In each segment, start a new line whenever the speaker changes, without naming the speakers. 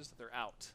is they're out.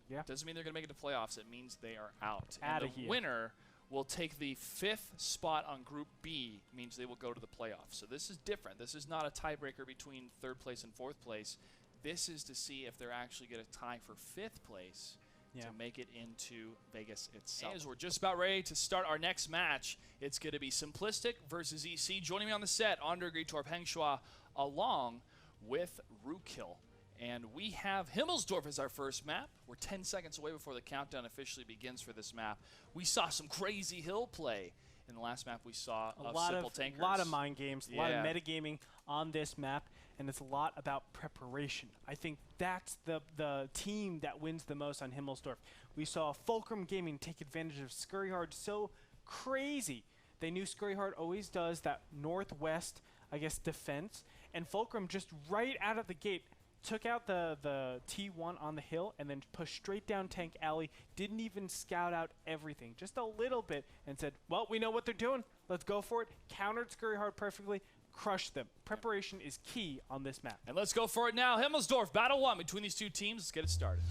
Yeah.
Doesn't mean they're going to make it to playoffs. It means they are out.
Outta
And the
here.
winner will take the 5th spot on Group B, means they will go to the playoffs. So this is different. This is not a tiebreaker between 3rd place and 4th place. This is to see if they're actually going to tie for 5th place to make it into Vegas itself. As we're just about ready to start our next match, it's going to be Simplistic versus EC. Joining me on the set, Andre Gritorp Hengshua, along with Rookhill. And we have Himmelsdorf as our first map. We're 10 seconds away before the countdown officially begins for this map. We saw some crazy hill play. In the last map we saw
a lot of mind games, a lot of metagaming on this map, and it's a lot about preparation. I think that's the team that wins the most on Himmelsdorf. We saw Fulcrum Gaming take advantage of Scurryhard so crazy. They knew Scurryhard always does that northwest, I guess, defense, and Fulcrum just right out of the gate took out the T1 on the hill and then pushed straight down Tank Alley, didn't even scout out everything, just a little bit, and said, well, we know what they're doing. Let's go for it. Countered Scurryhard perfectly, crushed them. Preparation is key on this map.
And let's go for it now. Himmelsdorf, battle 1 between these two teams. Let's get it started.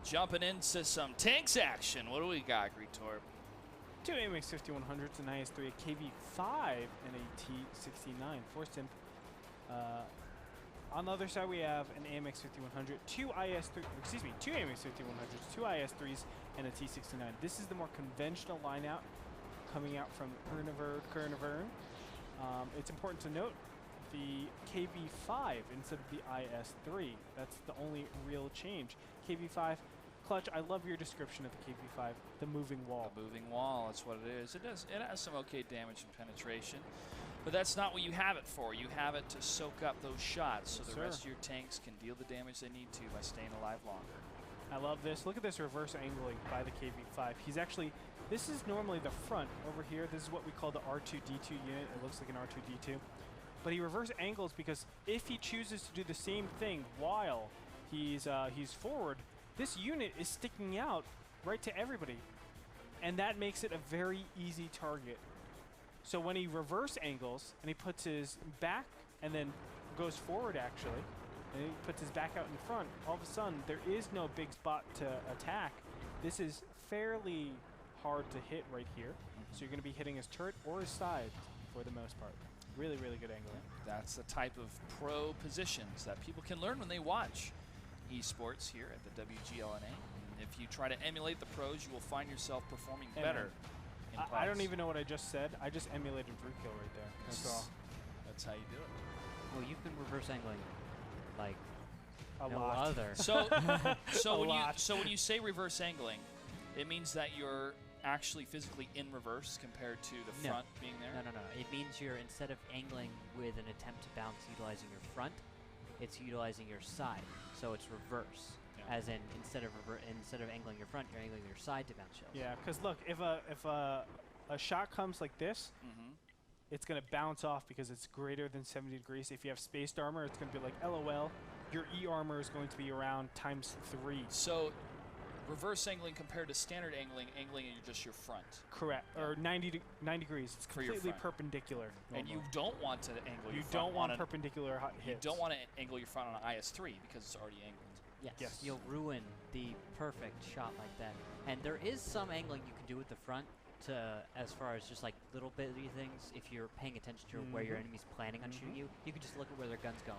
Jumping into some tanks action. What do we got, Gritorp?
2 AMX 5100s, an IS-3, a KV-5, and a T-69 for Simp. On the other side, we have an AMX 5100, two AMX 5100s, two IS-3s, and a T-69. This is the more conventional lineout coming out from Caernervern. It's important to note the KV-5 instead of the IS-3. That's the only real change. KV-5, Clutch, I love your description of the KV-5, the moving wall.
The moving wall, that's what it is. It has some okay damage and penetration, but that's not what you have it for. You have it to soak up those shots so the rest of your tanks can deal the damage they need to by staying alive longer.
I love this. Look at this reverse angling by the KV-5. He's actually, this is normally the front over here. This is what we call the R2-D2 unit. It looks like an R2-D2. But he reverse angles because if he chooses to do the same thing while he's forward, this unit is sticking out right to everybody. And that makes it a very easy target. So when he reverse angles and he puts his back and then goes forward actually, and he puts his back out in front, all of a sudden there is no big spot to attack. This is fairly hard to hit right here. So you're going to be hitting his turret or his side for the most part. Really, really good angling.
That's the type of pro positions that people can learn when they watch esports here at the WGLNA. And if you try to emulate the pros, you will find yourself performing better.
I don't even know what I just said. I just emulated Rookhill right there. That's all.
That's how you do it.
Well, you've been reverse angling like
a
no
lot.
other.
So when you say reverse angling, it means that you're actually physically in reverse compared to the front being there?
No. It means you're, instead of angling with an attempt to bounce utilizing your front, it's utilizing your side. So it's reverse. Yeah. As in, instead of angling your front, you're angling your side to bounce shells.
Yeah, because look, if a shot comes like this, it's going to bounce off because it's greater than 70 degrees. If you have spaced armor, it's going to be like, LOL, your E armor is going to be around ×3.
So reverse angling compared to standard angling in just your front.
Correct. Yeah. Or 90 degrees. It's completely perpendicular.
And you don't want to angle your front.
You don't want perpendicular hits.
You don't want to angle your front on an IS-3 because it's already angled.
Yes. You'll ruin the perfect shot like that. And there is some angling you can do with the front to, as far as just like little bitty things. If you're paying attention to where your enemy's planning on shooting you, you can just look at where their gun's going.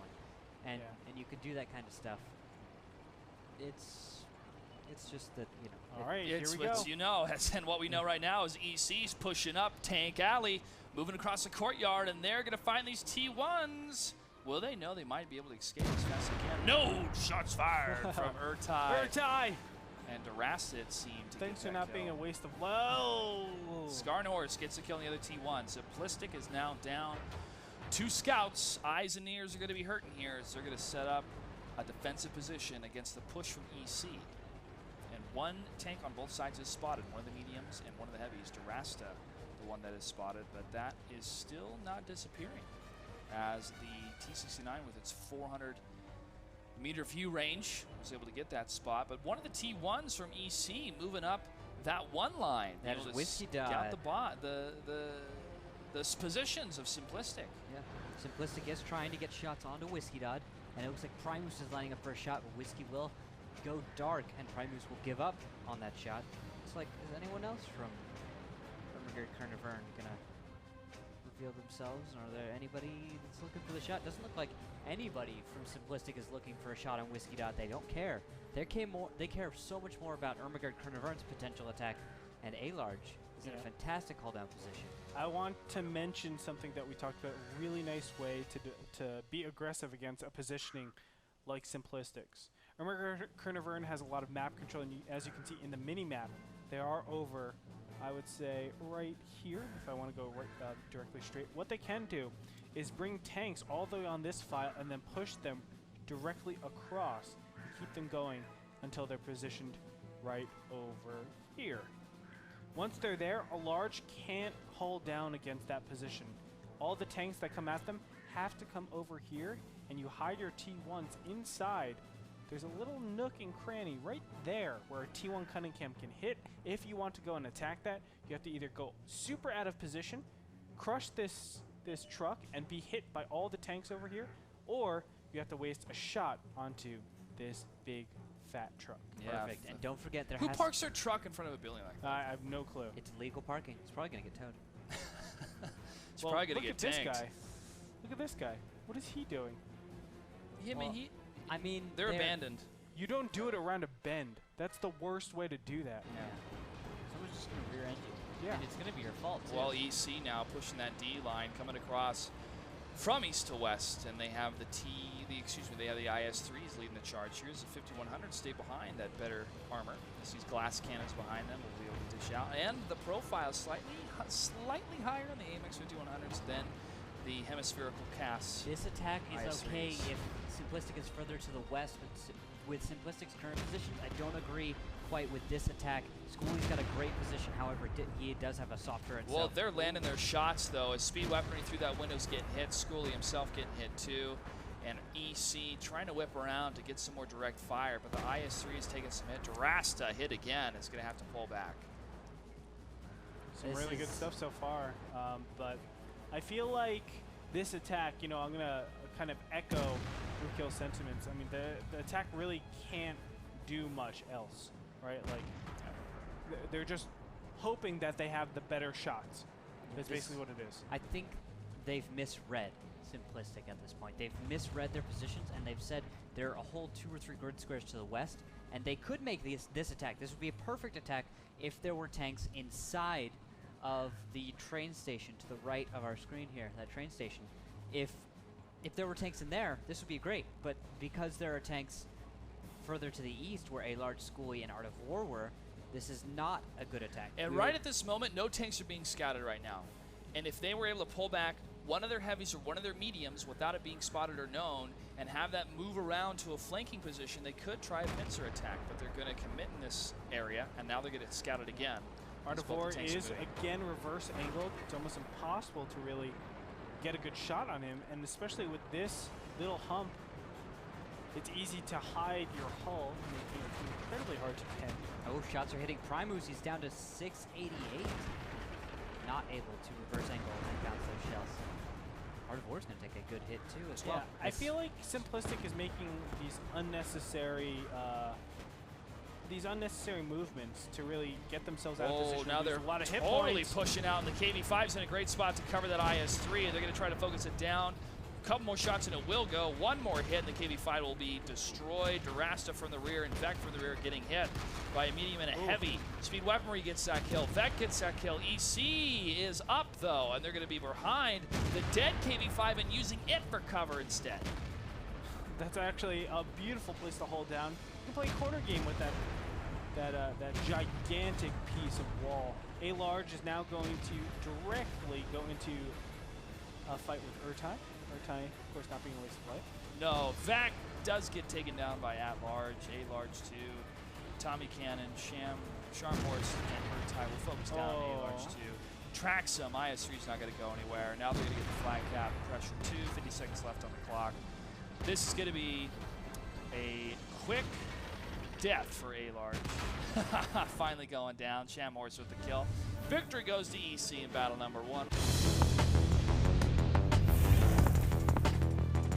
And you can do that kind of stuff. It's just that, you know.
All right, here we go.
It's, you know, and what we know right now is EC's pushing up Tank Alley, moving across the courtyard, and they're going to find these T1s. Will they? No, they might be able to escape as fast as they can. No! Shots fired from Ertai. And Durastit seemed to
Thanks
get
for
that
not
kill.
being a waste of... Whoa!
Skarnorse gets a kill on the other T1. Simplistic is now down 2 scouts. Eyes and ears are going to be hurting here as they're going to set up a defensive position against the push from EC. And 1 tank on both sides is spotted, one of the mediums and one of the heavies. Durasta, the one that is spotted, but that is still not disappearing. as the T69 with its 400-meter view range was able to get that spot. But one of the T1s from EC moving up that one line.
That is Whiskey Dot.
Out the positions of Simplistic.
Yeah, Simplistic is trying to get shots onto Whiskey Dot, and it looks like Primus is lining up for a shot, but Whiskey will go dark, and Primus will give up on that shot. It's like, is anyone else from Ehrmahgerd Caernervern gonna reveal themselves? Are there anybody that's looking for the shot? Doesn't look like anybody from Simplistic is looking for a shot on Whiskey Dot. They don't care. They care so much more about Ehrmahgerd Caernervern's potential attack, and A-Large is in a fantastic hold-down position.
I want to mention something that we talked about, a really nice way to be aggressive against a positioning like Simplistic's. Ehrmahgerd Caernervern has a lot of map control, and as you can see in the mini-map, they are over, I would say, right here, if I want to go right directly straight. What they can do is bring tanks all the way on this file and then push them directly across and keep them going until they're positioned right over here. Once they're there, a large can't hold down against that position. All the tanks that come at them have to come over here, and you hide your T1s inside. There's a little nook and cranny right there where a T1 Cunningham can hit. If you want to go and attack that, you have to either go super out of position, crush this truck, and be hit by all the tanks over here, or you have to waste a shot onto this big fat truck.
Yeah.
Perfect. And don't forget,
Who parks their truck in front of a building like that?
I have no clue.
It's illegal parking. It's probably going to get towed.
It's probably going to get tanked.
Look at this guy. Look at this guy. What is he doing?
I mean,
they're abandoned.
You don't do it around a bend. That's the worst way to do that.
Yeah. Someone's just going to rear end you.
Yeah.
And it's going to be your fault, too.
Well, EC now pushing that D line, coming across from east to west, and they have the IS-3s leading the charge. Here's the 5100, stay behind that better armor. These glass cannons behind them will be able to dish out, and the profile slightly higher on the AMX 5100s than the hemispherical casts.
This attack is
IS-3s.
okay if Simplistic is further to the west, but with Simplistic's current position, I don't agree quite with this attack. Schoolie's got a great position, however, he does have a soft turret.
Well, they're landing their shots, though. As speed weaponry through that window's getting hit, Schoolie himself getting hit, too. And EC trying to whip around to get some more direct fire, but the IS-3 is taking some hit. Durasta hit again. It's going to have to pull back.
Some really good stuff so far, but I feel like this attack, I'm going to kind of echo Ukill's sentiments. I mean, the attack really can't do much else, right? Like, they're just hoping that they have the better shots. That's basically what it is.
I think they've misread Simplistic at this point. They've misread their positions, and they've said they're a whole 2 or 3 grid squares to the west, and they could make this attack. This would be a perfect attack if there were tanks inside of the train station to the right of our screen here, that train station. If there were tanks in there, this would be great, but because there are tanks further to the east where A-Large, Schoolie, and Art of War were, this is not a good attack.
And right at this moment, no tanks are being scouted right now. And if they were able to pull back one of their heavies or one of their mediums without it being spotted or known and have that move around to a flanking position, they could try a pincer attack, but they're going to commit in this area, and now they're going to get scouted again.
Art of War is, again, reverse angled. It's almost impossible to really get a good shot on him, and especially with this little hump, it's easy to hide your hull, making it incredibly hard to pen.
Oh, shots are hitting Primus. He's down to 688. Not able to reverse angle and bounce those shells. Art of War's going to take a good hit, too, as well.
I feel like Simplistic is making these unnecessary movements to really get themselves out of position.
Now they're
a lot of hit
totally
points.
pushing out, and the KV-5's in a great spot to cover that IS-3, and they're going to try to focus it down. A couple more shots, and it will go. One more hit, and the KV-5 will be destroyed. Durasta from the rear, and Vec from the rear getting hit by a medium and a heavy. Speed weaponry gets that kill. Vec gets that kill. EC is up, though, and they're going to be behind the dead KV-5 and using it for cover instead.
That's actually a beautiful place to hold down. You can play corner game with that gigantic piece of wall. A-Large is now going to directly go into a fight with Urtai. Urtai, of course, not being a waste of life.
No, Vac does get taken down by At-Large, A-Large 2, Tommy Cannon, Charm Horse, and Urtai will focus down A-Large 2. tracks him. IS-3's not going to go anywhere. Now they're going to get the flag cap. Pressure 2, 50 seconds left on the clock. This is going to be a quick death for A-Large. Finally going down. Shamhorse with the kill. Victory goes to EC in battle number 1.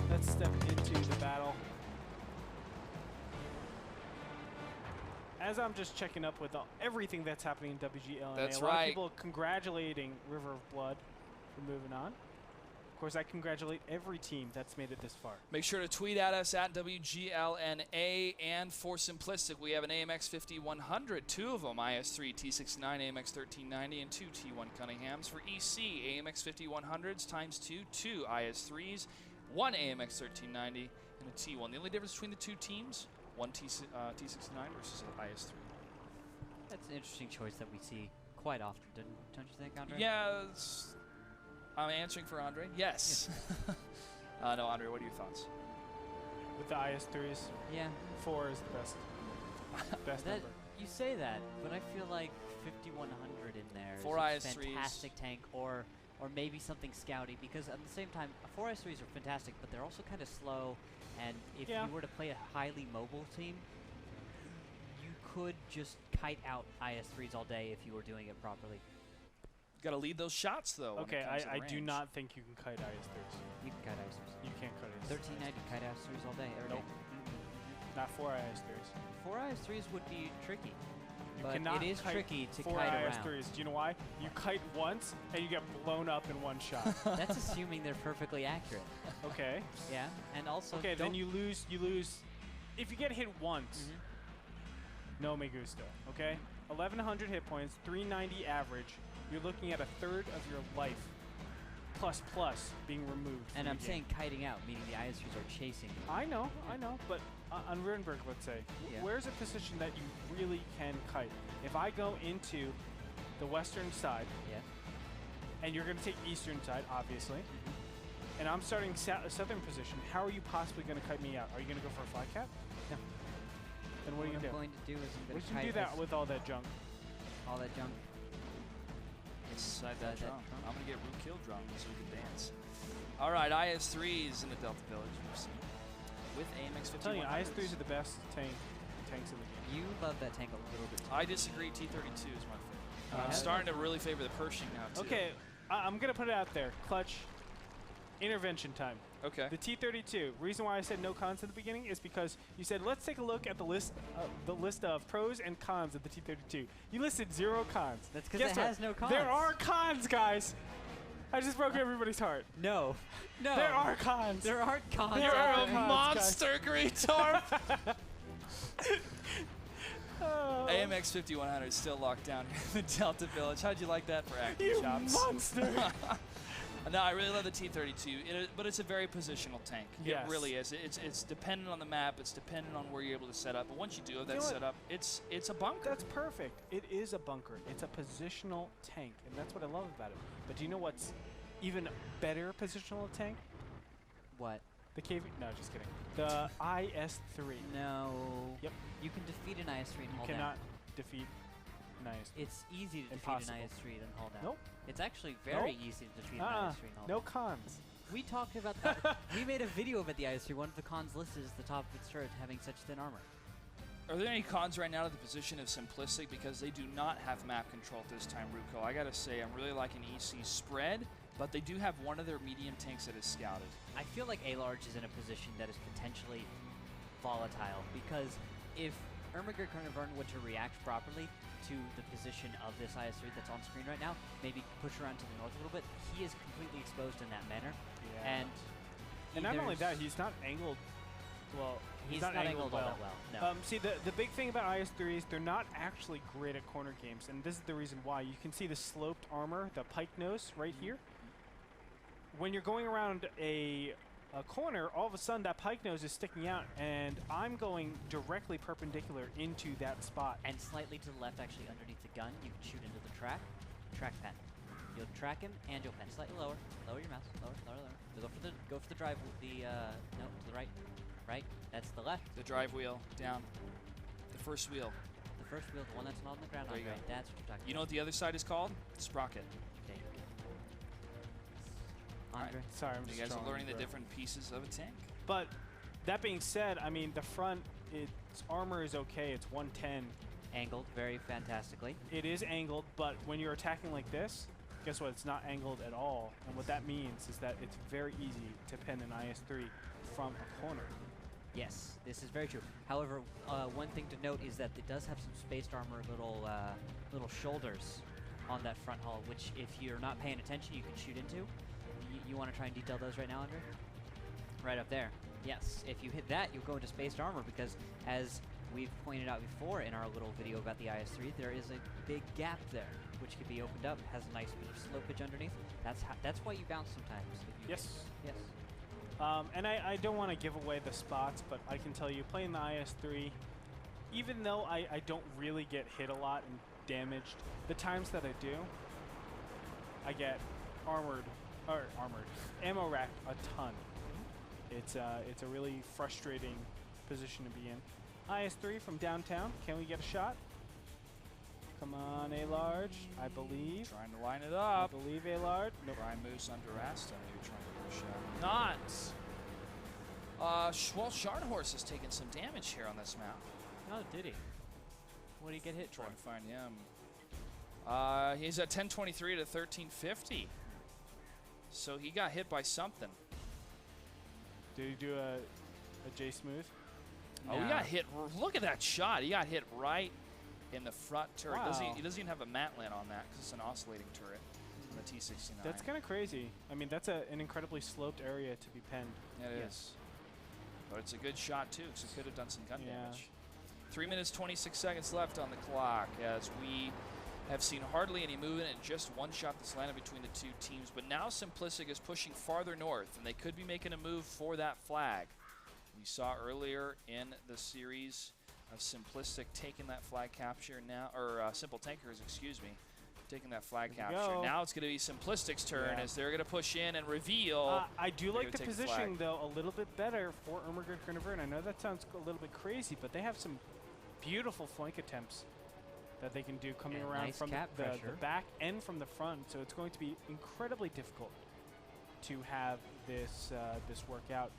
Let's step into the battle. As I'm just checking up with everything that's happening in WGLNA,
That's
a lot
right.
of people congratulating River of Blood for moving on. Of course, I congratulate every team that's made it this far.
Make sure to tweet at us at WGLNA, and for Simplistic, we have an AMX 5100, 2 of them, IS-3 T69, AMX 1390, and 2 T1 Cunninghams. For EC, AMX 5100s times 2, 2 IS-3s, 1 AMX 1390, and a T1. The only difference between the two teams, one T69 versus an IS-3.
That's an interesting choice that we see quite often, don't you think, Andre?
Yeah, I'm answering for Andre. Yes. No, Andre, what are your thoughts?
With the IS-3s,
Yeah.
4 is the best. Best
That,
number.
you say that, but I feel like 5100 in there is
4
a
IS-3s.
fantastic tank, or maybe something scouty, because at the same time, 4 IS-3s are fantastic, but they're also kind of slow, and if you were to play a highly mobile team, you could just kite out IS-3s all day if you were doing it properly.
Got to lead those shots, though.
Okay,
when it comes to
I
the
do
range.
not think you can kite IS-3s.
You can kite IS-3s.
You can't kite IS-3s.
1390 kite IS-3s all day, every
Nope.
day.
Not 4 IS-3s.
4 IS-3s would be tricky.
You
But
cannot
it is
kite
tricky to
4
kite around.
IS-3s. Do you know why? You kite once and you get blown up in one shot.
That's assuming they're perfectly accurate.
Okay.
Yeah, and also
Okay, then
don't-
you lose. If you get hit once, no me gusto. Okay, 1,100 hit points, 390 average. You're looking at a third of your life, plus being removed.
And
from
I'm
the
saying
game.
kiting out, meaning the IS-3s are chasing you.
I know, but on Rurenberg, let's say,
Yeah.
where's a position that you really can kite? If I go into the western side,
Yeah.
and you're going to take eastern side, obviously, and I'm starting southern position, how are you possibly going to kite me out? Are you going to go for a fly cap?
No.
Then what are you
I'm
going to do?
going to do is I'm
We
going to
can
kite
do that
us-
with all that junk.
all that junk.
Inside
Inside
that
that
drum.
drum.
I'm going to get root kill drum so we can dance. All right, IS-3s in the Delta Village we've seen. With AMX
I'm telling you,
5100s.
IS-3s are the best tanks in the game.
You love that tank a little bit too.
I disagree. T-32 is my favorite. I'm
Yeah.
starting to really favor the Pershing now, too.
Okay, I'm going to put it out there. Clutch, intervention time.
Okay.
The T-32. Reason why I said no cons at the beginning is because you said, let's take a look at the list of pros and cons of the T-32. You listed 0 cons.
That's 'cause
Guess
it
what?
has no cons.
There are cons, guys. I just broke everybody's heart.
No. No.
There are cons.
There aren't cons.
There
You're
are
a
cons,
monster, Greetorp!
Oh,
AMX 5100 is still locked down here in the Delta Village. How'd you like that for acting
you
chops?
monster.
No, I really love the T-32, but it's a very positional tank.
Yes.
It really is. It's dependent on the map. It's dependent on where you're able to set up. But once you do have
You
that
know what?
set up, it's a bunker.
That's perfect. It is a bunker. It's a positional tank, and that's what I love about it. But do you know what's even better positional tank?
What?
The KV. No, just kidding. The IS-3.
No.
Yep.
You can defeat an IS-3 and
You
hold
cannot
down.
defeat an IS-3.
It's easy to
Impossible.
defeat an IS-3 and hold down.
Nope.
It's actually very
Nope.
easy to defeat an IS-3 and hold
No
down.
cons.
We talked about that. We made a video about the IS-3. One of the cons listed is the top of its turret having such thin armor.
Are there any cons right now to the position of Simplistic? Because they do not have map control at this time, Ruko. I gotta say, I'm really liking EC's spread, but they do have one of their medium tanks that is scouted.
I feel like A-Large is in a position that is potentially volatile, because if Ehrmahgerd Caernervern were to react properly to the position of this IS-3 that's on screen right now, maybe push around to the north a little bit, he is completely exposed in that manner.
Yeah. And not only that, he's not angled. Well,
he's not angled all that well. No.
See, the big thing about IS-3 is they're not actually great at corner games, and this is the reason why. You can see the sloped armor, the pike nose right here. When you're going around a corner, all of a sudden that pike nose is sticking out, and I'm going directly perpendicular into that spot.
And slightly to the left, actually underneath the gun, you can shoot into the track pen. You'll track him and you'll pen slightly lower. Lower your mouse. Lower. Go for the drive. No, to the right. Right. That's the left.
The drive wheel down. The first wheel.
The first wheel, the one that's not on the ground.
There you
Andre.
go.
That's what you're talking
You know what the other side is called? Sprocket.
There Andre?
Sorry, I'm
You
just
guys are
trolling
learning
you,
the
bro.
different pieces of a tank.
But that being said, I mean, the front, its armor is okay. It's 110.
Angled very fantastically.
It is angled, but when you're attacking like this, guess what? It's not angled at all. And what that means is that it's very easy to pen an IS-3 from a corner.
Yes, this is very true. However, one thing to note is that it does have some spaced armor little shoulders on that front hull, which if you're not paying attention, you can shoot into. You want to try and detail those right now, Andre? Right up there. Yes, if you hit that, you'll go into spaced armor because, as we've pointed out before in our little video about the IS-3, there is a big gap there, which can be opened up. It has a nice bit of slopage underneath. That's why you bounce sometimes. If you
Yes.
Yes.
And I don't want to give away the spots, but I can tell you, playing the IS-3, even though I don't really get hit a lot and damaged, the times that I do, I get ammo racked a ton. It's a really frustrating position to be in. IS-3 from downtown. Can we get a shot? Come on, A-Large. I believe.
Trying to line it
I
up.
believe A-Large. Nope.
Brian Moose under Asta. Maybe trying to push out. Not. Well, Scharnhorst is taking some damage here on this map.
Oh, did he? What did he get hit for?
Trying to find him. He's at 1023 to 1350. So he got hit by something.
Did he do a J Smooth?
Oh, he got hit. Look at that shot. He got hit right in the front turret.
Wow.
He doesn't even have a Matlan on that because it's an oscillating turret on the T-69.
That's kind of crazy. I mean, that's an incredibly sloped area to be penned.
It is. But it's a good shot, too, because it could have done some gun damage. 3 minutes, 26 seconds left on the clock as we have seen hardly any movement and just one shot that's landed between the two teams. But now Simplistic is pushing farther north, and they could be making a move for that flag. We saw earlier in the series of Simplistic taking that flag capture now, or Simple Tankers, excuse me, taking that flag capture. Now it's going to be Simplistic's turn as they're going to push in and reveal.
I do like the positioning,
the
though, a little bit better for Ehrmahgerd Caernervern. I know that sounds a little bit crazy, but they have some beautiful flank attempts that they can do coming around
nice
from
cap
the
pressure.
back and from the front. So it's going to be incredibly difficult to have this work out.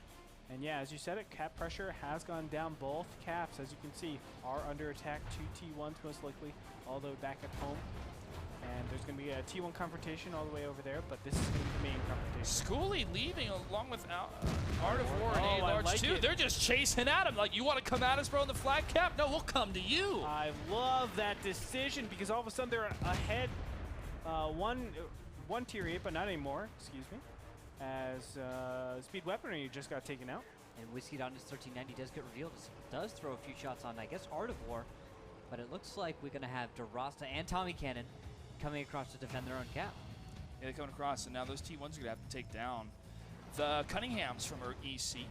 And yeah, as you said, cap pressure has gone down. Both caps, as you can see, are under attack. 2 T1s most likely, although back at home. And there's going to be a T1 confrontation all the way over there, but this is going to be the main confrontation.
Schooley leaving along with Art of War and A-Large
like
too.
it.
They're just chasing at him. Like, you want to come at us, bro, in the flag cap? No, we'll come to you.
I love that decision because all of a sudden they're ahead one tier 8, but not anymore, excuse me, as Speed Weaponry just got taken out.
And Whiskey on his 1390 does get revealed. Does throw a few shots on, I guess, Art of War, but it looks like we're going to have DeRosta and Tommy Cannon coming across to defend their own cap.
Yeah, they're coming across, and now those T1s are going to have to take down the Cunninghams from our EC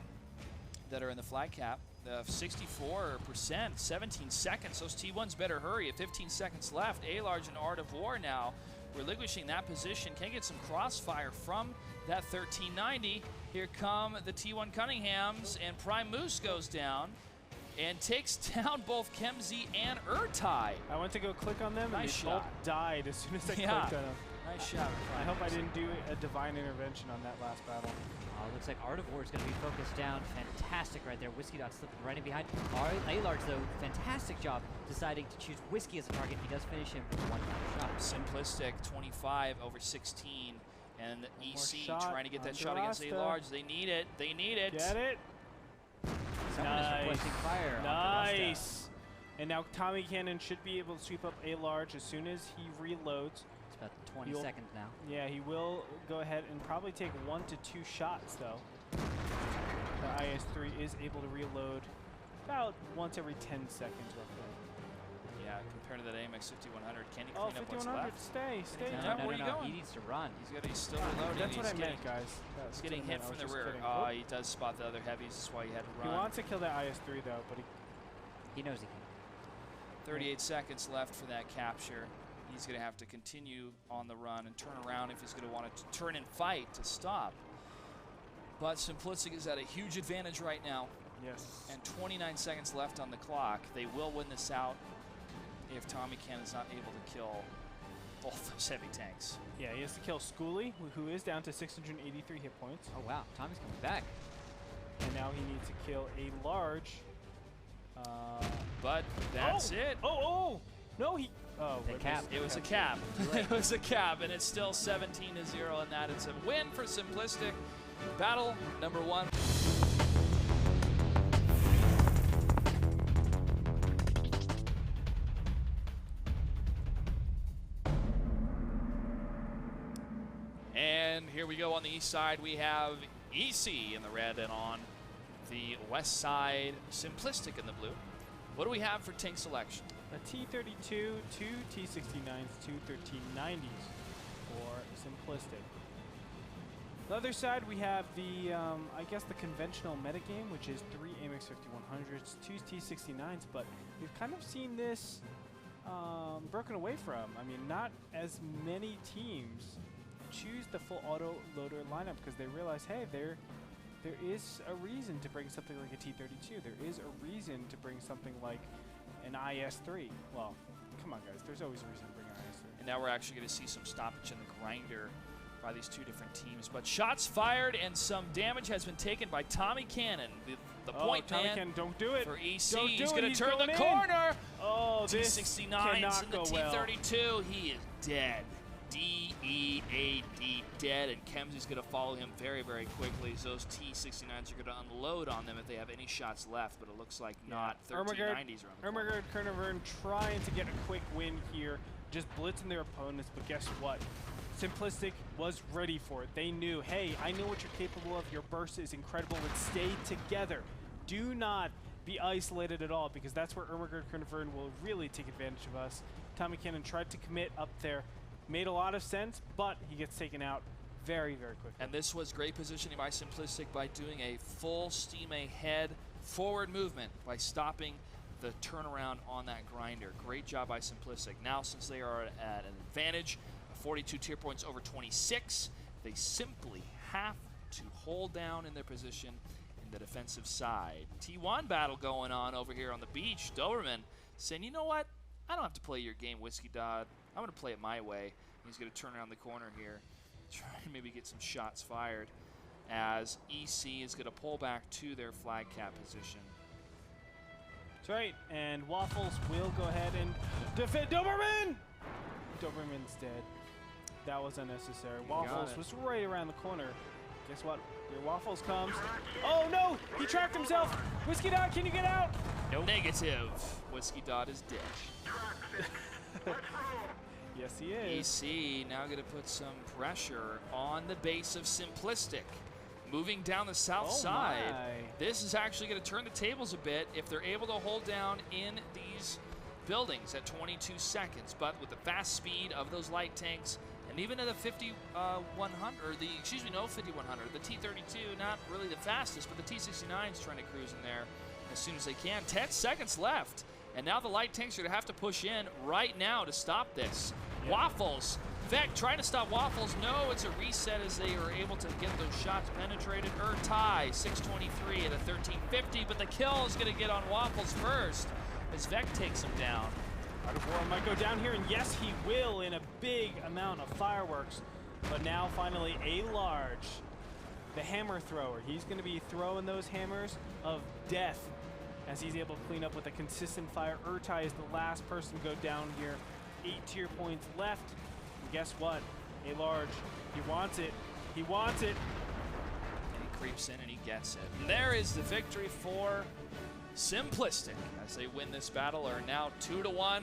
that are in the flag cap. The 64%, 17 seconds. Those T1s better hurry. At 15 seconds left, A-Large and Art of War now relinquishing that position. Can get some crossfire from that 1390. Here come the T1 Cunninghams, and Prime Moose goes down and takes down both Kemsey and Urtai.
I went to go click on them,
Nice
and they both
shot.
died as soon as I clicked on them.
Nice shot.
I hope I didn't do a divine intervention on that last battle.
Looks like Art of War is going to be focused down. Fantastic right there. Whiskey Dot slipping right in behind. A-Large, though, fantastic job deciding to choose Whiskey as a target. He does finish him with one shot.
Simplistic 25 over 16. And the EC trying to get that shot against
Rasta.
A-Large. They need it. They need it.
Get it?
Someone is requesting fire on DeRosta.
Nice. And now Tommy Cannon should be able to sweep up A-Large as soon as he reloads.
It's about 20 seconds now.
Yeah, he will go ahead and probably take 1 to 2 shots, though. The IS-3 is able to reload about once every 10 seconds, roughly.
Yeah, compared to that AMX 5100, can he clean up what's
5100,
left?
stay.
No, where are you going?
He needs to run.
He's still reloading.
That's what I
He's
meant, guys.
He's getting hit from the rear. He does spot the other heavies. That's why he had to run.
He wants to kill that IS-3, though, but
He knows he can.
38 seconds left for that capture. He's going to have to continue on the run and turn around if he's going to want to turn and fight to stop. But Simplistic is at a huge advantage right now.
Yes.
And 29 seconds left on the clock. They will win this out if Tommy Cannon's not able to kill both those heavy tanks.
Yeah, he has to kill Schoolie, who is down to 683 hit points.
Oh wow, Tommy's coming back.
And now he needs to kill a large.
But that's it.
Oh! No, he. Oh,
The cap.
It was a cap. It was a cap, and it's still 17-0 in that. It's a win for Simplistic. Battle number 1. And here we go on the east side. We have EC in the red, and on the west side, Simplistic in the blue. What do we have for tank selection?
A T-32, 2 T-69s, 2 1390s for Simplistic. The other side, we have the, I guess the conventional metagame, which is 3 AMX 5100s, 2 T-69s, but we've kind of seen this broken away from. I mean, not as many teams choose the full auto loader lineup because they realize, hey, there is a reason to bring something like a T-32. There is a reason to bring something like an IS-3. Well, come on, guys. There's always a reason to bring an IS-3.
And now we're actually going to see some stoppage in the grinder by these two different teams. But shots fired and some damage has been taken by Tommy Cannon, the point
Tommy
man
Cannon, don't do it.
for EC.
Don't do
He's
it.
going to
He's
turn the
going in.
corner.
Oh, this
T-69s
cannot
and the
go well.
T-32. He is dead. D-E-A-D, dead, and Kemsy's going to follow him very, very quickly. So those T-69s are going to unload on them if they have any shots left, but it looks like not. 1390s are on the corner.
Ehrmahgerd Caernervern trying to get a quick win here, just blitzing their opponents, but guess what? Simplistic was ready for it. They knew, hey, I know what you're capable of. Your burst is incredible, but stay together. Do not be isolated at all, because that's where Ehrmahgerd Caernervern will really take advantage of us. Tommy Cannon tried to commit up there. Made a lot of sense, but he gets taken out very, very quickly.
And this was great positioning by Simplistic by doing a full steam ahead forward movement by stopping the turnaround on that grinder. Great job by Simplistic. Now, since they are at an advantage, 42 tier points over 26, they simply have to hold down in their position in the defensive side. T1 battle going on over here on the beach. Doberman saying, you know what? I don't have to play your game, Whiskey Dodd. I'm going to play it my way. He's going to turn around the corner here, try and maybe get some shots fired as EC is going to pull back to their flag cap position.
That's right, and Waffles will go ahead and defend Doberman! Doberman's dead. That was unnecessary. Waffles was right around the corner. Guess what? Your Waffles comes. Oh no! He tracked himself! Whiskey Dodd, can you get out?
No. Negative. Whiskey Dodd is dead.
Yes, he is.
EC now going to put some pressure on the base of Simplistic. Moving down the south side. This is actually going to turn the tables a bit if they're able to hold down in these buildings at 22 seconds. But with the fast speed of those light tanks, and even at the 5100, or the, excuse me, no 5100, the T-32, not really the fastest, but the T-69 is trying to cruise in there as soon as they can. 10 seconds left. And now the light tanks are going to have to push in right now to stop this. Yep. Waffles. Vec trying to stop Waffles. No, it's a reset as they are able to get those shots penetrated. Tie, 623 at a 1350, but the kill is going to get on Waffles first as Vec takes him down.
Art of War might go down here, and yes, he will in a big amount of fireworks. But now finally a large. The hammer thrower. He's going to be throwing those hammers of death as he's able to clean up with a consistent fire. Tie is the last person to go down here. 8 tier points left. And guess what? A large. He wants it. He wants it.
And he creeps in and he gets it. And there is the victory for Simplistic as they win this battle, are now 2-1.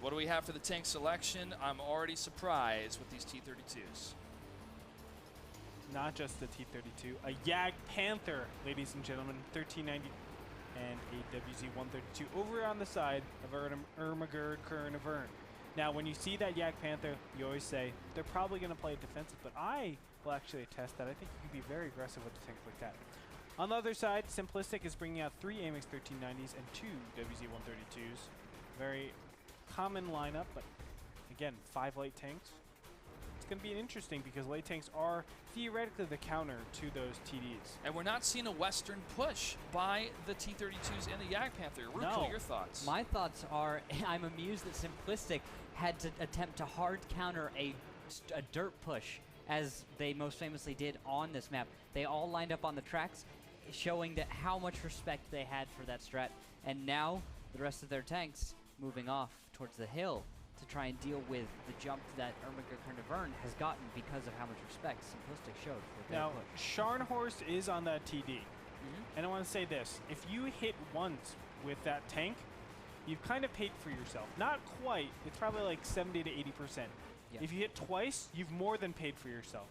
What do we have for the tank selection? I'm already surprised with these T-32s.
Not just the T-32, a Jag Panther, ladies and gentlemen, 1390, and a WZ-132 over on the side of Ehrmahgerd Caernervern. Now, when you see that Jag Panther, you always say they're probably going to play defensive, but I will actually attest that I think you can be very aggressive with a tank like that. On the other side, Simplistic is bringing out 3 AMX 1390s and 2 WZ-132s. Very common lineup, but again, 5 light tanks. it's going to be interesting because light tanks are theoretically the counter to those TDs.
And we're not seeing a Western push by the T-32s and the Yak Panther. Ruko, your thoughts?
My thoughts are I'm amused that Simplistic had to attempt to hard counter a dirt push, as they most famously did on this map. They all lined up on the tracks, showing that how much respect they had for that strat. And now the rest of their tanks moving off towards the hill to try and deal with the jump that Ehrmahgerd Caernervern has gotten because of how much respect Simplistic showed for their
now,
push.
Scharnhorst is on that TD. And I want to say this. If you hit once with that tank, you've kind of paid for yourself. Not quite. It's probably like 70 to 80%.
Yeah.
If you hit twice, you've more than paid for yourself.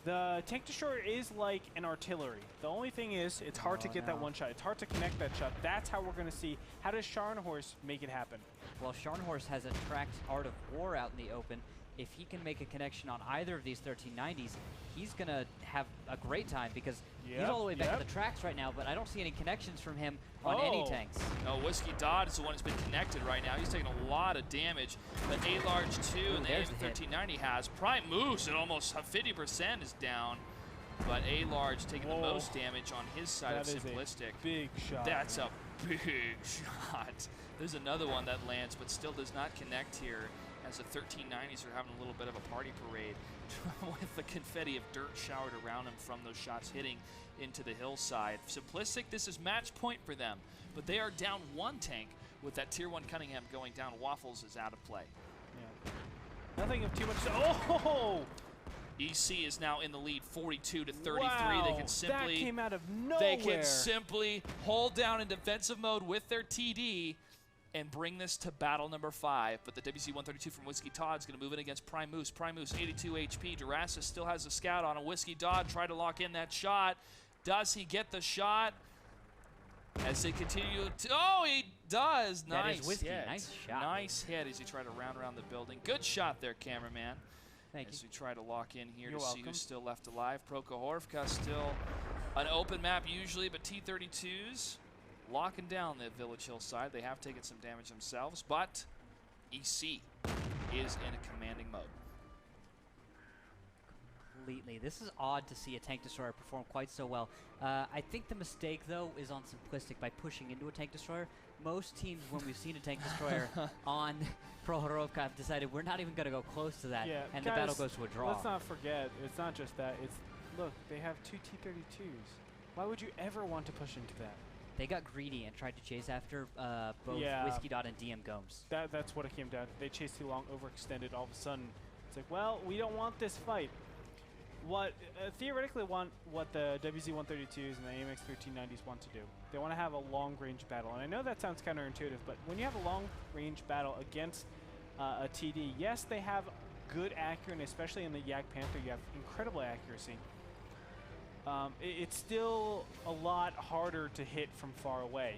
The tank destroyer is like an artillery. The only thing is, it's hard to get that one shot. It's hard to connect that shot. That's how we're going to see. How does Scharnhorst make it happen?
Well, Scharnhorst has a tracked Art of War out in the open. If he can make a connection on either of these 1390s, he's going to have a great time because he's all the way back to the tracks right now, but I don't see any connections from him on any tanks.
No, Whiskey Dodd is the one who's been connected right now. He's taking a lot of damage. But A-Large 2 and the AIM-1390 has. Prime Moose at almost 50% is down. But A-Large taking the most damage on his side of Simplistic.
A big shot.
That's a big shot. There's another one that lands, but still does not connect here, as the 1390s are having a little bit of a party parade with the confetti of dirt showered around them from those shots hitting into the hillside. Simplistic, this is match point for them, but they are down one tank with that Tier 1 Cunningham going down. Waffles is out of play.
Yeah. Nothing of too much. Oh!
EC is now in the lead, 42 to 33.
Wow,
they can simply
that came out of nowhere.
They can simply hold down in defensive mode with their TD and bring this to battle number 5. But the WZ-132 from Whiskey Todd is going to move in against Prime Moose. Prime Moose, 82 HP. Jurassic still has a scout on a Whiskey Dodd. Try to lock in that shot. Does he get the shot? As they continue to... Oh, he does. Nice hit.
Nice shot.
Nice hit as he tried to round around the building. Good shot there, cameraman.
Thank
as
you.
we try to lock in here
You're
to
welcome.
see who's still left alive. Prokhorivka still an open map usually, but T-32s locking down the Village Hill side. They have taken some damage themselves, but EC is in a commanding mode.
Completely. This is odd to see a tank destroyer perform quite so well. I think the mistake, though, is on Simplistic by pushing into a tank destroyer. Most teams, when we've seen a tank destroyer on Prokhorivka, have decided we're not even going to go close to that, and the battle goes to a draw.
Let's not forget, it's not just that. It's look, they have 2 T-32s. Why would you ever want to push into that?
They got greedy and tried to chase after both Whiskey Dot and DM Gomes.
That's what it came down to. They chased too long, overextended. All of a sudden, it's like, well, we don't want this fight. What theoretically what the WZ-132s and the AMX-1390s want to do. They want to have a long-range battle. And I know that sounds counterintuitive, but when you have a long-range battle against a TD, yes, they have good accuracy, especially in the Yak Panther, you have incredible accuracy. It's still a lot harder to hit from far away.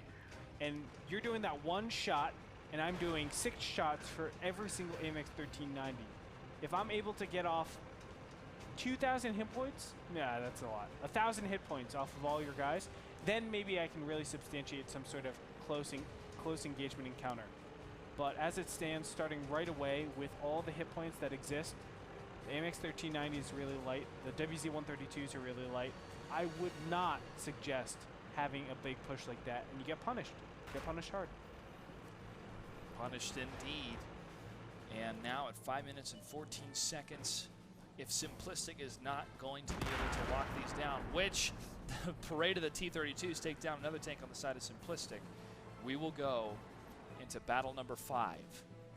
And you're doing that one shot, and I'm doing 6 shots for every single AMX-1390. If I'm able to get off 2,000 hit points, yeah, that's a lot. 1,000 hit points off of all your guys, then maybe I can really substantiate some sort of close engagement encounter. But as it stands, starting right away with all the hit points that exist, the AMX-1390 is really light. The WZ-132s are really light. I would not suggest having a big push like that, and you get punished. You get punished hard.
Punished indeed. And now at 5 minutes and 14 seconds, if Simplistic is not going to be able to lock these down, which the parade of the T-32s take down another tank on the side of Simplistic, we will go into battle number 5.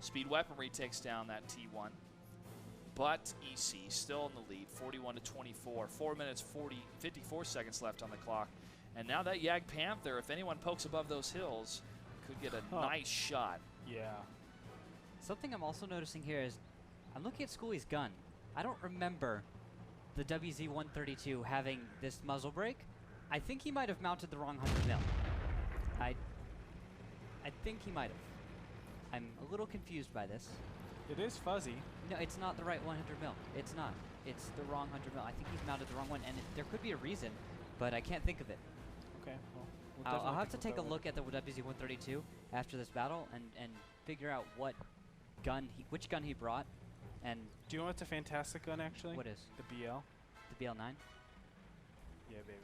Speed Weaponry takes down that T1, but EC still in the lead, 41 to 24. 4 minutes 54 seconds left on the clock. And now that Yak Panther, if anyone pokes above those hills, could get a nice shot.
Yeah.
Something I'm also noticing here is I'm looking at Schooley's gun. I don't remember the WZ-132 having this muzzle brake. I think he might have mounted the wrong 100 mil. I think he might have. I'm a little confused by this.
It is fuzzy.
No, it's not the right 100 mil. It's not. It's the wrong 100 mil. I think he's mounted the wrong one, and there could be a reason, but I can't think of it.
Okay, well, we'll
I'll have to take a look at the WZ-132 after this battle and figure out which gun he brought, And
Do you know what's a fantastic gun, actually?
what is?
The BL.
The BL9?
Yeah, baby.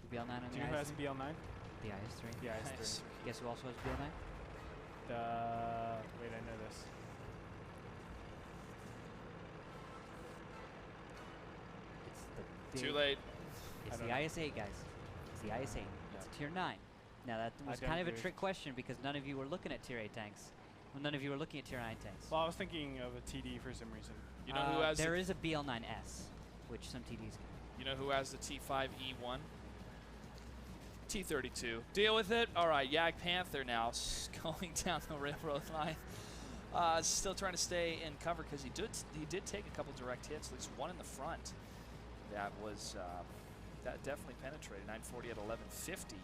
The BL9 on
Do
the
you know who has
IS3?
a BL9?
The IS3.
Yeah,
Nice.
IS3.
Guess who also has BL9?
Wait, I know this.
It's the
Too
big-
late.
It's
I
the
don't know.
IS-8, guys. It's the IS-8. It's a tier 9. Now that was
got
kind of a
confused.
trick question because none of you were looking at tier 8 tanks. Well, none of you were looking at tier 9 tanks.
Well, I was thinking of a TD for some reason.
You know who has
there
the,
is a BL9S, which some TDs can.
You know who has the T5E1? T32. Deal with it. All right, Yag Panther now going down the railroad line. Still trying to stay in cover because he did take a couple direct hits, at least one in the front. That was that definitely penetrated. 940 at 1150.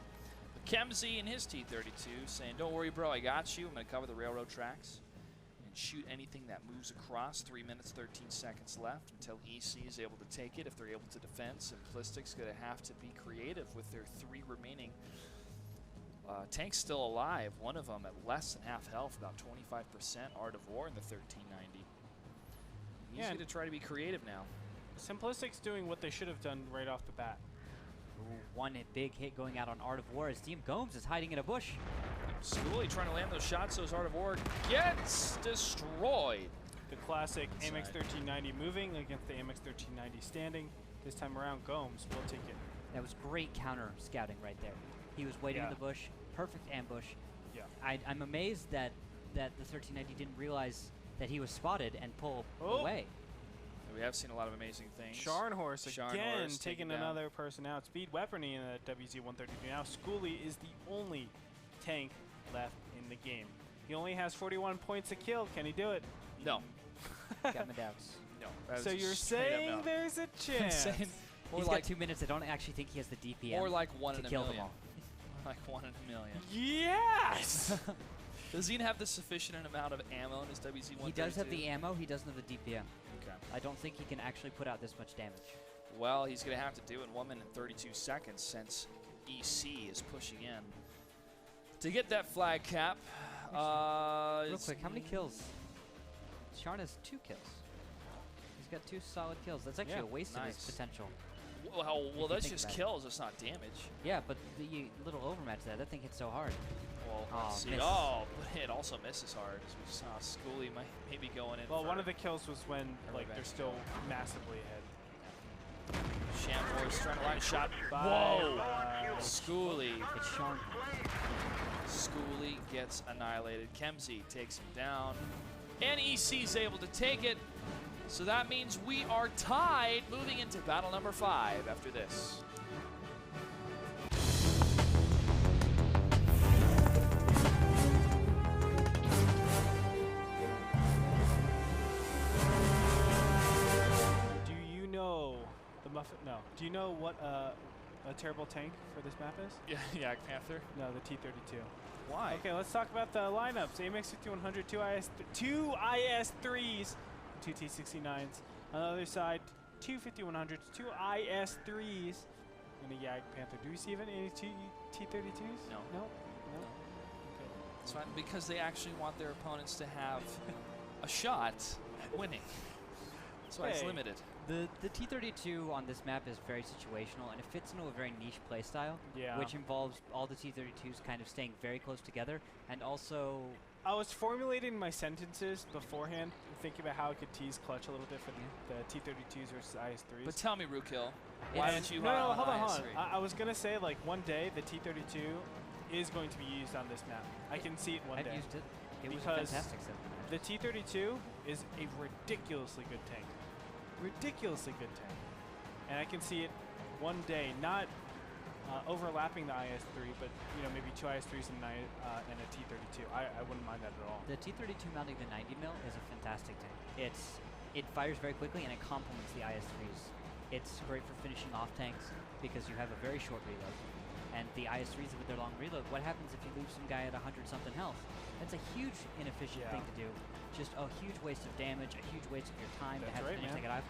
But Kemsey in his T32 saying, "Don't worry, bro. I got you. I'm going to cover the railroad tracks and shoot anything that moves across. 3 minutes, 13 seconds left until EC is able to take it. If they're able to defend, Simplistic's going to have to be creative with their 3 remaining tanks still alive. One of them at less than half health, about 25%. Art of War in the 1390.
Yeah,
Easy to try to be creative now.
Simplistic's doing what they should have done right off the bat.
One big hit going out on Art of War as Team Gomes is hiding in a bush.
Schooley trying to land those shots, so Art of War gets destroyed.
The classic
Inside.
AMX 1390 moving against the AMX 1390 standing. This time around, Gomes will take it.
That was great counter scouting right there. He was waiting in
Yeah.
the bush, perfect ambush.
Yeah.
I'm amazed that the 1390 didn't realize that he was spotted and pull
Oh.
away.
We have seen a lot of amazing things.
Scharnhorst again
Scharnhorst
taking
down.
another person out. Speed weaponry in the WZ-132. Now Schooley is the only tank left in the game. He only has 41 points a kill. Can he do it?
No.
Got my doubts.
No. that
So
is
you're
straight up
saying
no.
there's a chance?
Saying more
He's
like
got 2 minutes. I don't actually think he has the DPM
more like one
to
in a
kill them
million.
all.
Like 1 in a million.
Yes!
Does he have the sufficient amount of ammo in his WZ-132?
He does have the ammo. He doesn't have the DPM.
Okay.
I don't think he can actually put out this much damage.
Well, he's going to have to do it in 1 minute and 32 seconds since EC is pushing in. To get that flag cap,
Real quick, how many kills? Sharn has 2 kills. He's got 2 solid kills. That's actually
Yeah,
a waste of his
nice.
potential.
Well,
you
that's
think
just
about it.
kills. It's not damage.
Yeah, but the little overmatch there, that thing hit so hard.
Well,
Oh,
let's see.
miss.
Oh, but it also misses hard. As we saw, Schooley maybe going in.
Well,
for
one of the kills was when like they're
revenge.
still massively ahead.
Shamboy's trying to line a shot.
Bye,
Whoa!
bye.
Schooley.
It's Sharn.
Schooley gets annihilated. Kemsey takes him down. And EC's able to take it. So that means we are tied moving into battle number 5 after this.
Do you know the muffin? No. Do you know what a terrible tank for this map is?
Yeah, Panther.
No, the T-32.
Why?
Okay, let's talk about the lineups. AMX 5100, two IS-3s, 2 T-69s. On the other side, 2 5100s, 2 IS-3s, and a Yag Panther. Do we see even any T-32s?
No.
No? No?
It's fine because they actually want their opponents to have a shot at winning. That's why it's
Hey.
limited.
The T-32 on this map is very situational, and it fits into a very niche playstyle,
Yeah.
which involves all the T-32s kind of staying very close together, and also
I was formulating my sentences beforehand, thinking about how I could tease clutch a little bit for the T-32s versus IS-3s.
But tell me, Rukill, why
And-
didn't you
No,
run
hold on.
IS3?
I was gonna say like one day the T-32 is going to be used on this map. I can see it one
I've
day.
used it. It was a
Because
fantastic set.
The T-32 is a ridiculously good tank. Ridiculously good tank. And I can see it one day, not overlapping the IS-3, but maybe 2 IS-3s and a T-32. I wouldn't mind that at all.
The T-32 mounting the 90 mil is a fantastic tank. It fires very quickly and it complements the IS-3s. It's great for finishing off tanks because you have a very short reload. And the IS-3s with their long reload, what happens if you leave some guy at 100-something health? That's a huge inefficient thing to do. Just a huge waste of damage, a huge waste of your time to
That's
have
right,
to finish
man.
that guy off.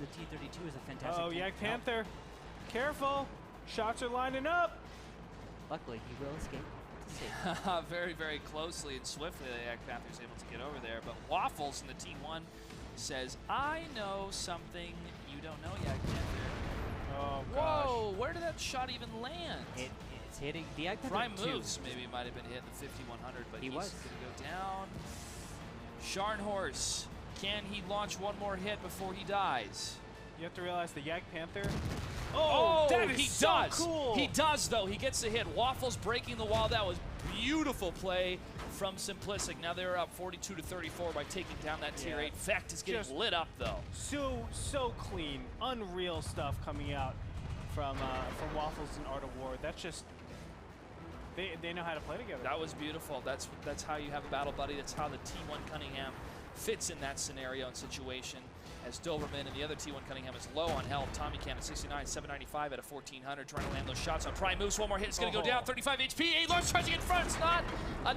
The T-32 is a fantastic
Oh,
tank.
Yak
to help.
Panther. Careful. Shots are lining up.
Luckily, he will escape. It's safe.
Very, very closely and swiftly, the Yak Panther's able to get over there. But Waffles in the T1 says, I know something you don't know yet, Panther.
Oh, gosh.
Whoa, where did that shot even land?
It's hitting the Jagdpanther
Prime
2.
Moves maybe might have been hitting the 5100, but
He
he's
was.
going to go down. Scharnhorst, can he launch one more hit before he dies?
You have to realize the Jagdpanther.
Oh,
that is
he
so
does.
cool.
He does, though. He gets the hit. Waffles breaking the wall. That was beautiful play from Simplistic. Now they're up 42-34 by taking down that tier 8. Vecht is getting
Just
lit up, though.
So clean, unreal stuff coming out from Waffles and Art of War. That's just they know how to play together.
That was beautiful. That's how you have a battle buddy. That's how the T1 Cunningham fits in that scenario and situation. As Doberman and the other T1 Cunningham is low on health. Tommy Can at 69, 795 at a 1400, trying to land those shots on Prime Moves. One more hit, it's going to go down, 35 HP. Alar's trying to get in front, it's not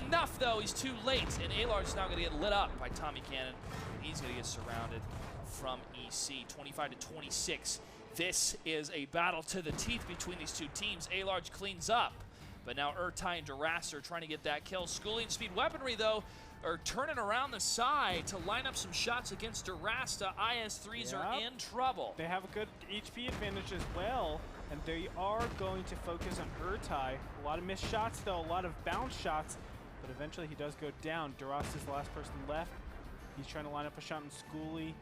enough though, he's too late. And Alar's now going to get lit up by Tommy Cannon. He's going to get surrounded from EC, 25-26. This is a battle to the teeth between these two teams. Alarge cleans up, but now Ertai and Duras are trying to get that kill. Schooling Speed Weaponry though, are turning around the side to line up some shots against Durasta. IS-3s are in trouble.
They have a good HP advantage as well, and they are going to focus on Ertai. A lot of missed shots though, a lot of bounce shots, but eventually he does go down. Durasta's the last person left. He's trying to line up a shot on Schooly.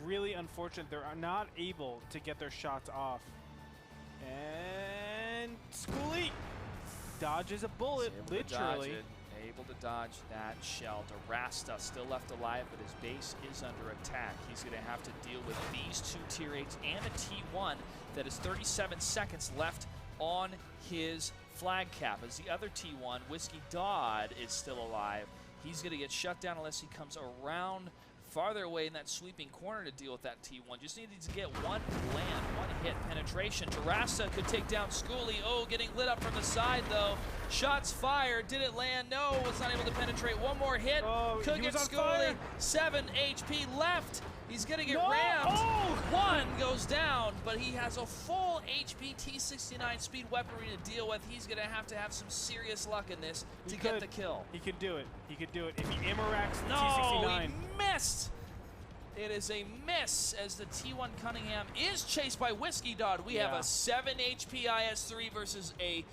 Really unfortunate, they're not able to get their shots off. And Schooly dodges a bullet, literally.
Able to dodge that shell. Durasta still left alive, but his base is under attack. He's going to have to deal with these two tier 8s and a T1 that is 37 seconds left on his flag cap. As the other T1, Whiskey Dodd, is still alive. He's going to get shut down unless he comes around farther away in that sweeping corner to deal with that T1. Just needed to get one land, one hit penetration. Durasta could take down Schooly. Oh, getting lit up from the side though. Shots fired, did it land? No, was not able to penetrate. One more hit, could get Schooly. 7 HP left. He's gonna get rammed. One goes down, but he has a full HP T69 speed weaponry to deal with. He's gonna have to have some serious luck in this to get the kill.
He could do it. He could do it if he Immeracts the
No,
T69.
he missed. It is a miss as the T1 Cunningham is chased by Whiskey Dodd. We have a 7 HP IS-3 versus a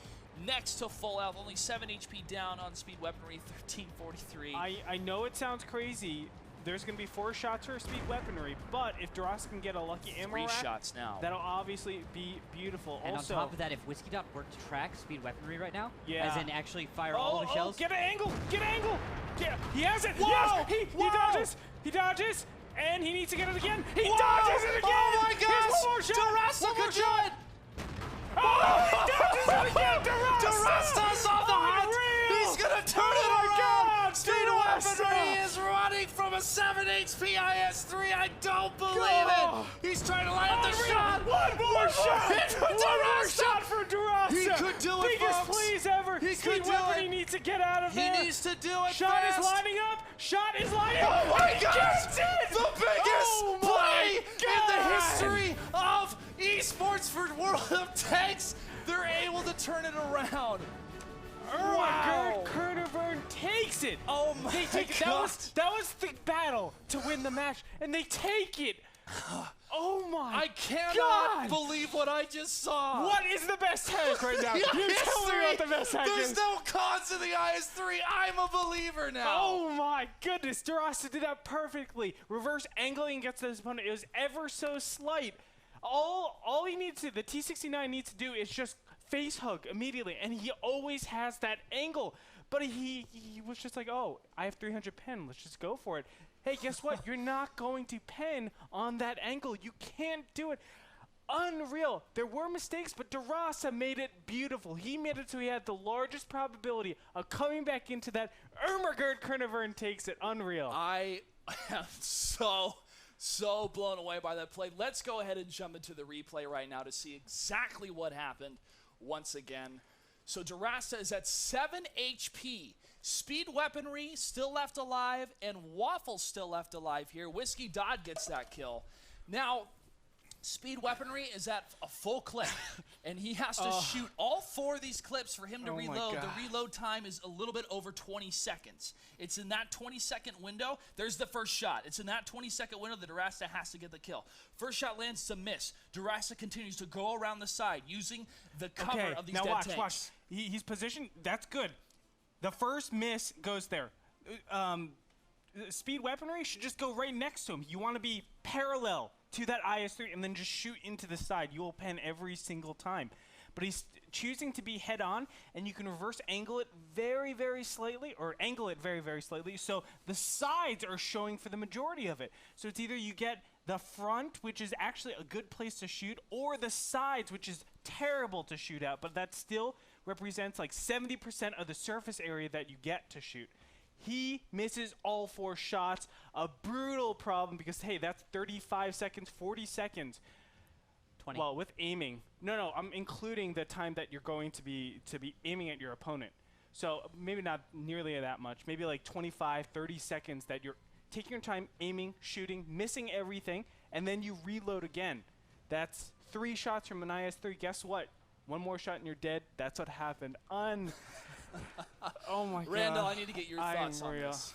next to full health, only 7 HP down on speed weaponry, 1343.
I know it sounds crazy. There's going to be 4 shots for speed weaponry, but if Durasta can get a lucky Immeracts,
3 shots now.
That'll obviously be beautiful.
And
also,
on top of that, if Whiskey Dot were to track speed weaponry right now,
Yeah.
as in actually fire all the shells.
Get an angle! Get an angle! He has it!
Whoa!
Yes! He dodges! He dodges! And he needs to get it again! He
Whoa!
dodges it again!
Oh my gosh!
Here's one more shot!
Durasta
One more
could do
shot!
it!
Oh, he dodges it again!
Durasta's on the hunt! He's gonna turn it around! Speed weaponry is running from a 7 HP IS-3. I don't believe it! He's trying to line up the shot!
One more shot!
Hit for
One more
Durasta!
shot for Durasta!
He could do it,
Biggest
folks!
please ever!
He
Speed
could do
weaponry
it!
needs to get out of
He
there!
needs to do it
Shot
fast!
is lining up! Shot is lining up!
Oh my
He
gosh!
gets it!
The biggest
Oh
play
my
in the
God!
history of esports for World of Tanks! They're able to turn it around.
Ehrmahgerd Caernervern takes it.
Oh my
They take it.
God.
That was the battle to win the match, and they take it. Oh my!
I cannot
God.
believe what I just saw.
What is the best tank right now? You tell me what the best tank
There's
is.
no cons in the IS-3. I'm a believer now.
Oh my goodness! Durasta did that perfectly. Reverse angling against his opponent. It was ever so slight. All he needs to, the T69 needs to do is just face hug immediately, and he always has that angle. But he was just like, oh, I have 300 pen. Let's just go for it. Hey, guess what? You're not going to pen on that angle. You can't do it. Unreal. There were mistakes, but Durasta made it beautiful. He made it so he had the largest probability of coming back into that. Ehrmahgerd Caernervern takes it. Unreal.
I am so blown away by that play. Let's go ahead and jump into the replay right now to see exactly what happened once again. So Durasta is at 7 HP. Speed weaponry still left alive, and Waffles still left alive here. Whiskey Dodd gets that kill. Now, Speed weaponry is at a full clip, and he has to shoot all 4 of these clips for him to reload. The reload time is a little bit over 20 seconds. It's in that 20-second window. There's the first shot. It's in that 20-second window that Durasta has to get the kill. First shot lands, it's a miss. Durasta continues to go around the side using the cover of these dead tanks.
Watch. He's positioned. That's good. The first miss goes there. Speed weaponry should just go right next to him. You want to be parallel to that IS-3 and then just shoot into the side. You will pen every single time. But he's choosing to be head-on, and you can reverse angle it very, very slightly, or angle it very, very slightly, so the sides are showing for the majority of it. So it's either you get the front, which is actually a good place to shoot, or the sides, which is terrible to shoot at, but that still represents like 70% of the surface area that you get to shoot. He misses all 4 shots. A brutal problem because, hey, that's 35 seconds, 40 seconds.
20.
Well, with aiming. No, I'm including the time that you're going to be aiming at your opponent. So maybe not nearly that much. Maybe like 25, 30 seconds that you're taking your time, aiming, shooting, missing everything, and then you reload again. That's 3 shots from an IS-3. Guess what? 1 more shot and you're dead. That's what happened. Oh my God.
Randall, I need to get your thoughts on this.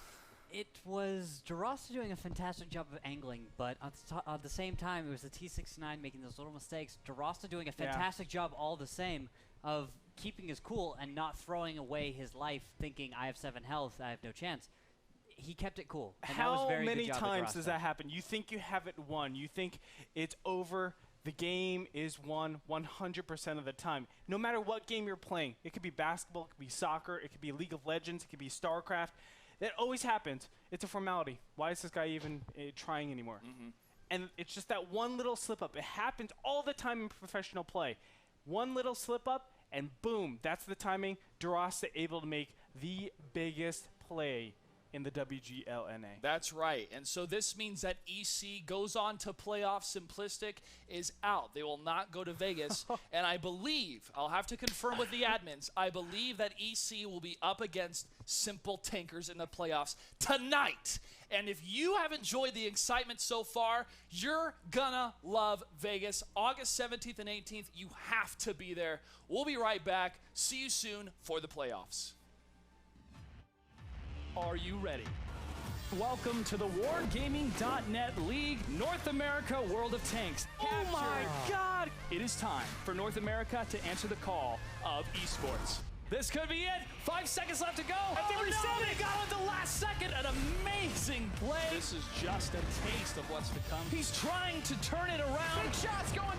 It was Durasta doing a fantastic job of angling, but at the same time, it was the T69 making those little mistakes. Durasta doing a fantastic job all the same of keeping his cool and not throwing away his life thinking, I have 7 health, I have no chance. He kept it cool. And that was very
many
good job
times does that happen? You think you have it won. You think it's over. The game is won 100% of the time. No matter what game you're playing. It could be basketball, it could be soccer, it could be League of Legends, it could be StarCraft. That always happens. It's a formality. Why is this guy even trying anymore? And it's just that one little slip-up. It happens all the time in professional play. One little slip-up, and boom, that's the timing. Durasta able to make the biggest play in the WGLNA.
That's right. And so this means that EC goes on to playoff. Simplistic is out. They will not go to Vegas. And I believe, I'll have to confirm with the admins, I believe that EC will be up against Simple Tankers in the playoffs tonight. And if you have enjoyed the excitement so far, you're gonna love Vegas. August 17th and 18th, you have to be there. We'll be right back. See you soon for the playoffs.
Are you ready? Welcome to the Wargaming.net League North America World of Tanks.
Oh my God!
It is time for North America to answer the call of esports. This could be it. 5 seconds left to go.
I think we said
they got it at the last second. An amazing play.
This is just a taste of what's to come.
He's trying to turn it around.
Big shots going